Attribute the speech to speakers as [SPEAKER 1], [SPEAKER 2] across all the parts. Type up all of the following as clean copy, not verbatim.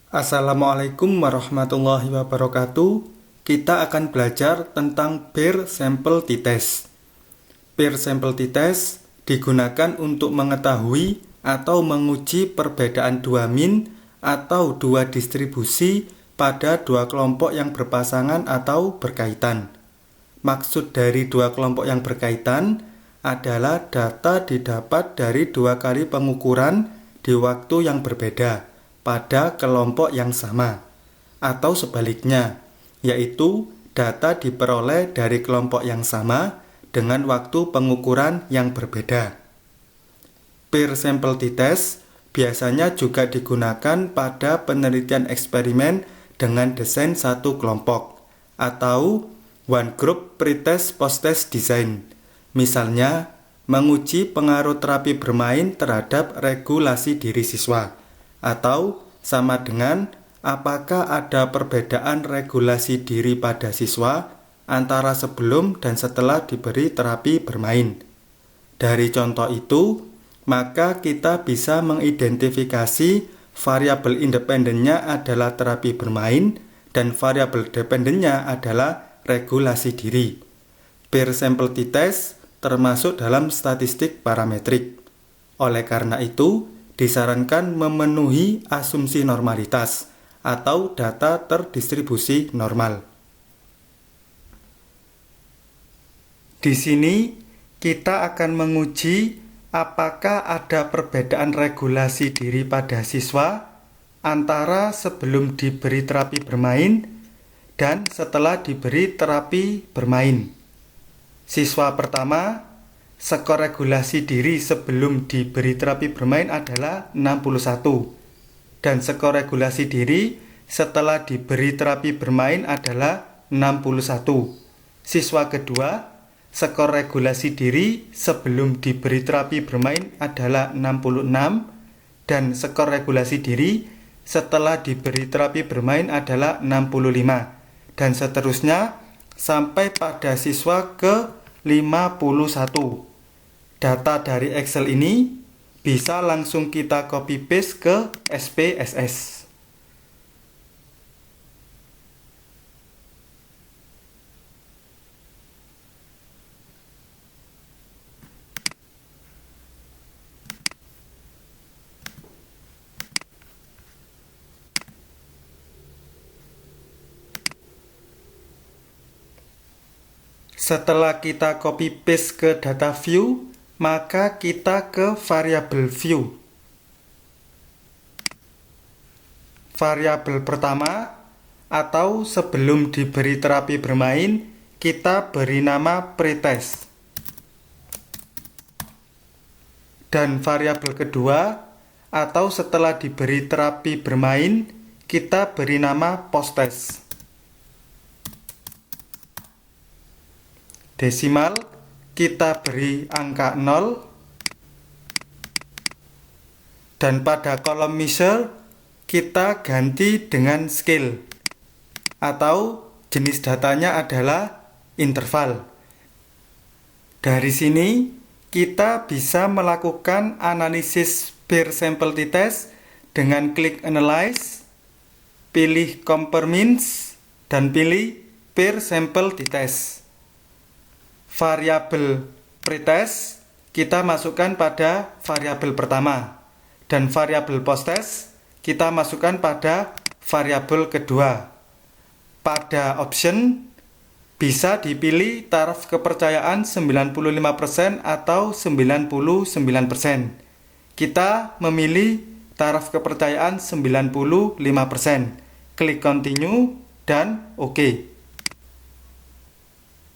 [SPEAKER 1] Assalamualaikum warahmatullahi wabarakatuh. Kita akan belajar tentang peer sample t-test. Peer sample t-test digunakan untuk mengetahui atau menguji perbedaan dua mean atau dua distribusi pada dua kelompok yang berpasangan atau berkaitan. Maksud dari dua kelompok yang berkaitan adalah data didapat dari dua kali pengukuran di waktu yang berbeda pada kelompok yang sama, atau sebaliknya, yaitu data diperoleh dari kelompok yang sama dengan waktu pengukuran yang berbeda. Peer sample t-test biasanya juga digunakan pada penelitian eksperimen dengan desain satu kelompok, atau one group pretest post-test design. Misalnya, menguji pengaruh terapi bermain terhadap regulasi diri siswa, atau sama dengan apakah ada perbedaan regulasi diri pada siswa antara sebelum dan setelah diberi terapi bermain. Dari contoh itu, maka kita bisa mengidentifikasi variabel independennya adalah terapi bermain dan variabel dependennya adalah regulasi diri. Peer sample t-test termasuk dalam statistik parametrik. Oleh karena itu, disarankan memenuhi asumsi normalitas atau data terdistribusi normal. Di sini kita akan menguji apakah ada perbedaan regulasi diri pada siswa antara sebelum diberi terapi bermain dan setelah diberi terapi bermain. Siswa pertama, skor regulasi diri sebelum diberi terapi bermain adalah 61 dan skor regulasi diri setelah diberi terapi bermain adalah 61. Siswa kedua, skor regulasi diri sebelum diberi terapi bermain adalah 66 dan skor regulasi diri setelah diberi terapi bermain adalah 65 dan seterusnya sampai pada siswa ke 51. Data dari Excel ini bisa langsung kita copy paste ke SPSS. Setelah kita copy paste ke data view, maka kita ke variabel view. Variabel pertama atau sebelum diberi terapi bermain, kita beri nama pretest. Dan variabel kedua atau setelah diberi terapi bermain, kita beri nama posttest. Desimal kita beri angka 0 dan pada kolom measure kita ganti dengan scale atau jenis datanya adalah interval. Dari sini kita bisa melakukan analisis peer sample t-test dengan klik analyze, pilih compare means dan pilih peer sample t-test. Variabel pretest kita masukkan pada variabel pertama dan variabel posttest kita masukkan pada variabel kedua. Pada option bisa dipilih taraf kepercayaan 95% atau 99%. Kita memilih taraf kepercayaan 95%. Klik continue dan OK.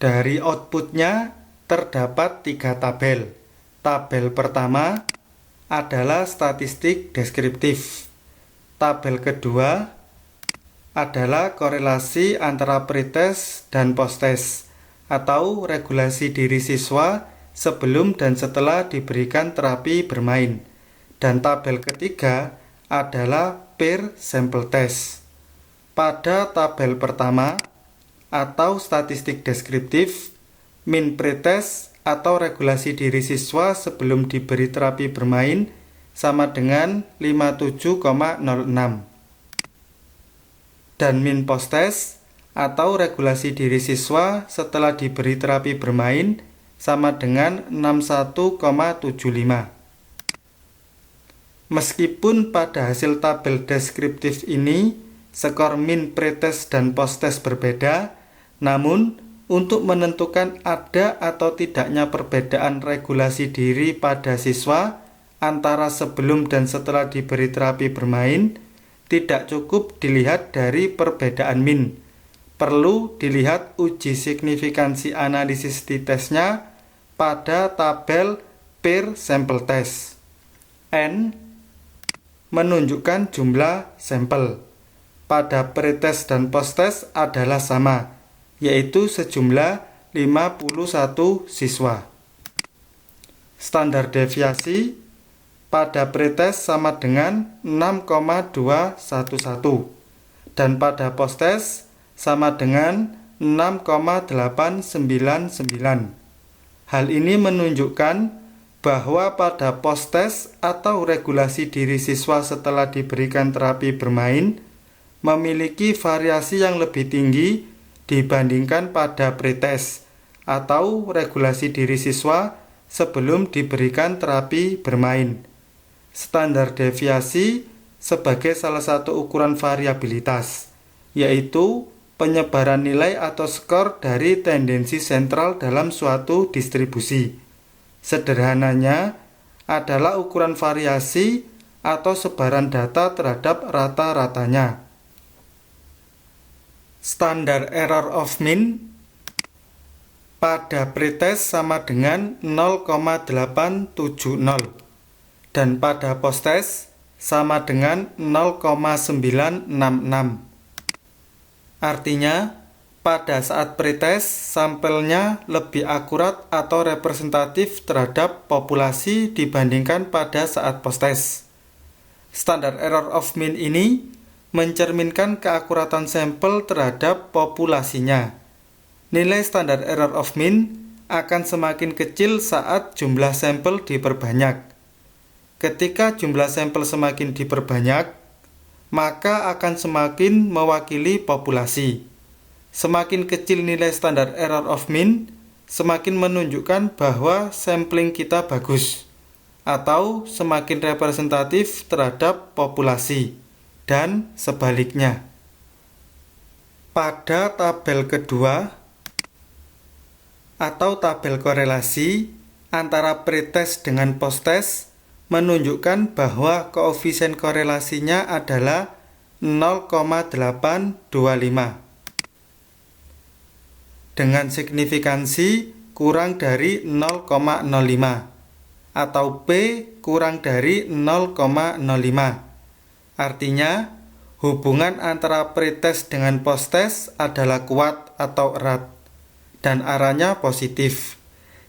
[SPEAKER 1] Dari outputnya terdapat 3 tabel. Tabel pertama adalah statistik deskriptif. Tabel kedua adalah korelasi antara pretest dan posttest atau regulasi diri siswa sebelum dan setelah diberikan terapi bermain. Dan tabel ketiga adalah peer sample test. Pada tabel pertama atau statistik deskriptif, mean pretest atau regulasi diri siswa sebelum diberi terapi bermain sama dengan 57,06. dan min post-test atau regulasi diri siswa setelah diberi terapi bermain sama dengan 61,75. Meskipun pada hasil tabel deskriptif ini skor min pretest dan post-test berbeda, namun untuk menentukan ada atau tidaknya perbedaan regulasi diri pada siswa antara sebelum dan setelah diberi terapi bermain, tidak cukup dilihat dari perbedaan min. Perlu dilihat uji signifikansi analisis titesnya pada tabel peer sample test. N menunjukkan jumlah sampel. Pada pretest dan posttest adalah sama, yaitu sejumlah 51 siswa. Standar deviasi pada pretest sama dengan 6,211 dan pada posttest sama dengan 6,899. Hal ini menunjukkan bahwa pada posttest atau regulasi diri siswa setelah diberikan terapi bermain memiliki variasi yang lebih tinggi dibandingkan pada pretest atau regulasi diri siswa sebelum diberikan terapi bermain. Standar deviasi sebagai salah satu ukuran variabilitas, yaitu penyebaran nilai atau skor dari tendensi sentral dalam suatu distribusi. Sederhananya adalah ukuran variasi atau sebaran data terhadap rata-ratanya. Standar error of mean pada pretest sama dengan 0,870 dan pada posttest sama dengan 0,966. Artinya, pada saat pretest, sampelnya lebih akurat atau representatif terhadap populasi dibandingkan pada saat posttest. Standar error of mean ini mencerminkan keakuratan sampel terhadap populasinya. Nilai standar error of mean akan semakin kecil saat jumlah sampel diperbanyak. Ketika jumlah sampel semakin diperbanyak, maka akan semakin mewakili populasi. Semakin kecil nilai standar error of mean, semakin menunjukkan bahwa sampling kita bagus, atau semakin representatif terhadap populasi, dan sebaliknya. Pada tabel kedua, atau tabel korelasi antara pretest dengan posttest, menunjukkan bahwa koefisien korelasinya adalah 0,825 dengan signifikansi kurang dari 0,05 atau P kurang dari 0,05. Artinya, hubungan antara pretest dengan posttest adalah kuat atau erat dan arahnya positif,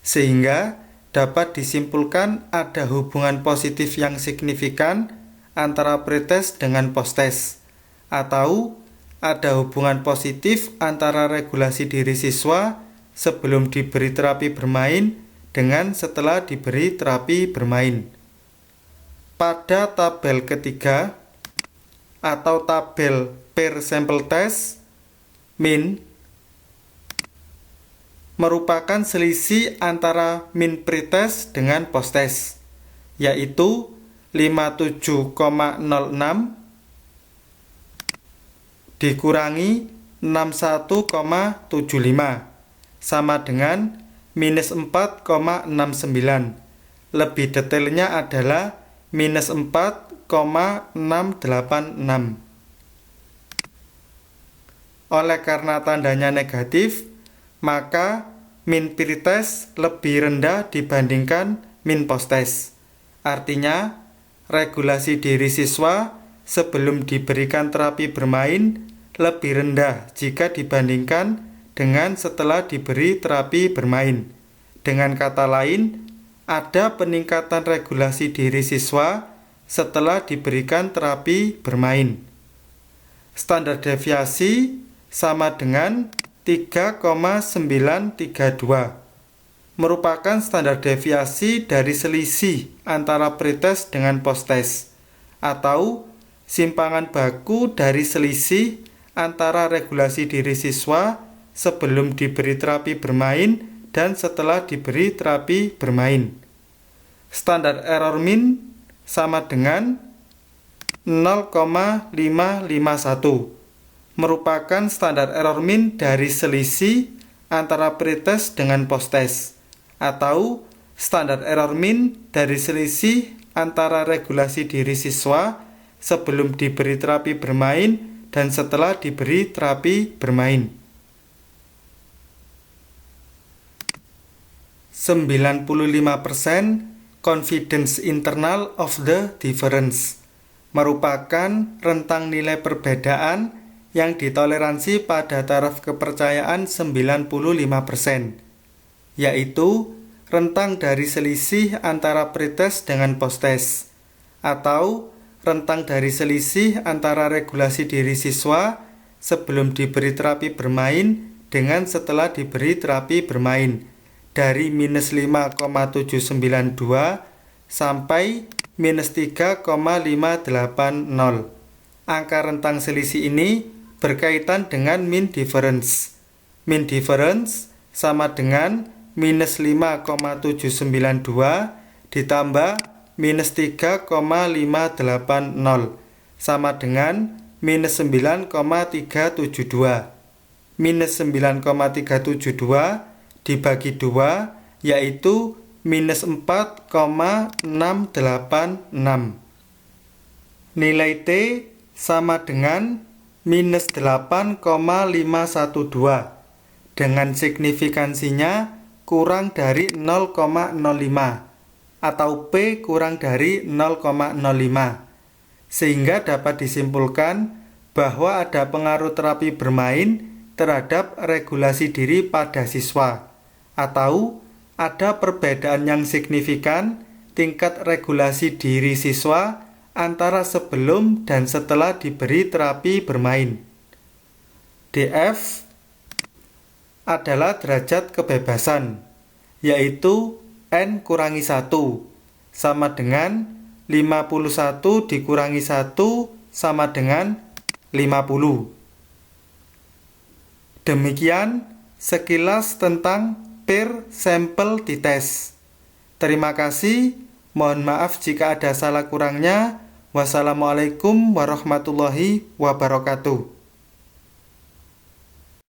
[SPEAKER 1] sehingga dapat disimpulkan ada hubungan positif yang signifikan antara pretest dengan posttest, atau ada hubungan positif antara regulasi diri siswa sebelum diberi terapi bermain dengan setelah diberi terapi bermain. Pada tabel ketiga atau tabel peer sample test, min merupakan selisih antara min pretest dengan posttest, yaitu 57,06 dikurangi 61,75 sama dengan minus 4,69. Lebih detailnya adalah minus 4,686. Oleh karena tandanya negatif, maka min pretest lebih rendah dibandingkan min posttest. Artinya, regulasi diri siswa sebelum diberikan terapi bermain lebih rendah jika dibandingkan dengan setelah diberi terapi bermain. Dengan kata lain, ada peningkatan regulasi diri siswa setelah diberikan terapi bermain. Standar deviasi sama dengan 3,932 merupakan standar deviasi dari selisih antara pretest dengan posttest, atau simpangan baku dari selisih antara regulasi diri siswa sebelum diberi terapi bermain dan setelah diberi terapi bermain. Standar error min sama dengan 0,551, merupakan standar error min dari selisih antara pretest dengan posttest, atau standar error min dari selisih antara regulasi diri siswa sebelum diberi terapi bermain dan setelah diberi terapi bermain. 95% confidence interval of the difference merupakan rentang nilai perbedaan yang ditoleransi pada taraf kepercayaan 95%, yaitu rentang dari selisih antara pretest dengan posttest, atau rentang dari selisih antara regulasi diri siswa sebelum diberi terapi bermain dengan setelah diberi terapi bermain, dari minus 5,792 sampai minus 3,580. Angka rentang selisih ini berkaitan dengan mean difference. Mean difference sama dengan minus 5,792 ditambah minus 3,580 sama dengan minus 9,372. Minus 9,372 dibagi 2 yaitu minus 4,686. Nilai T sama dengan minus 8,512 dengan signifikansinya kurang dari 0,05 atau P kurang dari 0,05, sehingga dapat disimpulkan bahwa ada pengaruh terapi bermain terhadap regulasi diri pada siswa, atau ada perbedaan yang signifikan tingkat regulasi diri siswa antara sebelum dan setelah diberi terapi bermain. DF adalah derajat kebebasan, yaitu N kurangi 1 sama dengan 51 dikurangi 1 sama dengan 50. Demikian sekilas tentang peer sample t-test. Terima kasih, mohon maaf jika ada salah kurangnya. Wassalamualaikum warahmatullahi wabarakatuh.